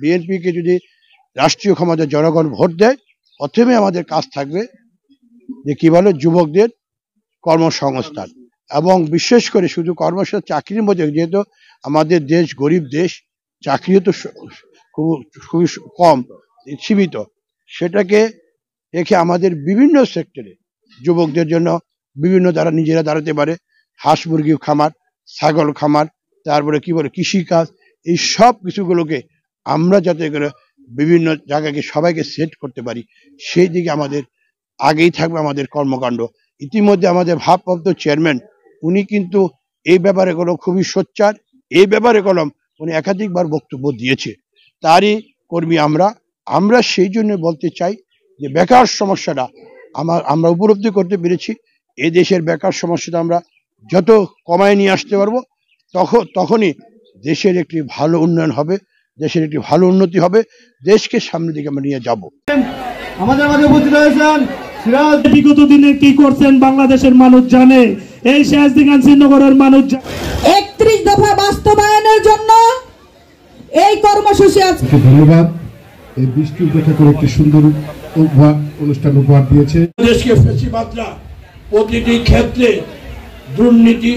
বিএনপিকে যদি রাষ্ট্রীয় ক্ষমতায় জনগণ ভোট দেয়, প্রথমে আমাদের কাজ থাকবে যে কি বলে যুবকদের কর্মসংস্থান, এবং বিশেষ করে শুধু কর্মসংস্থান চাকরির মধ্যে, যেহেতু আমাদের দেশ গরিব দেশ, চাকরিও তো খুবই কম, সীমিত, সেটাকে রেখে আমাদের বিভিন্ন সেক্টরে যুবকদের জন্য বিভিন্ন দ্বারা নিজেরা দাঁড়াতে পারে, হাঁস মুরগি খামার, ছাগল খামার, তারপরে কি বলে কৃষিকাজ, এই সব কিছুগুলোকে আমরা যাতে করে বিভিন্ন জায়গাকে সবাইকে সেট করতে পারি, সেই দিকে আমাদের আগেই থাকবে আমাদের কর্মকাণ্ড। ইতিমধ্যে আমাদের ভারপ্রাপ্ত চেয়ারম্যান উনি কিন্তু এই ব্যাপারে খুবই সোচ্চার, এই ব্যাপারে উনি একাধিকবার বক্তব্য দিয়েছে, তারই কর্মী আমরা সেই জন্য বলতে চাই যে বেকার সমস্যাটা আমরা উপলব্ধি করতে পেরেছি। এই দেশের বেকার সমস্যাটা আমরা যত কমায় নিয়ে আসতে পারবো, তখনই দেশের একটি ভালো উন্নয়ন হবে, দেশের একটি ভালো উন্নতি হবে, দেশকে সামনের দিকে আমরা নিয়ে যাব। আমাদের মাঝে উপস্থিত হয়েছেন সিরাজ। বিগত দিনে কি করছেন বাংলাদেশের মানুষ জানে, এই সিরাজদিগান শ্রীনগরের মানুষ 31 দফা বাস্তবায়নের জন্য এই কর্মসূচি আছে। ধন্যবাদ। এই বৃষ্টি উপেক্ষা করে একটি সুন্দর অনুষ্ঠান উপহার দিয়েছে। দেশকে ফ্যাসিবাদরা প্রতিটি ক্ষেত্রে দুর্নীতি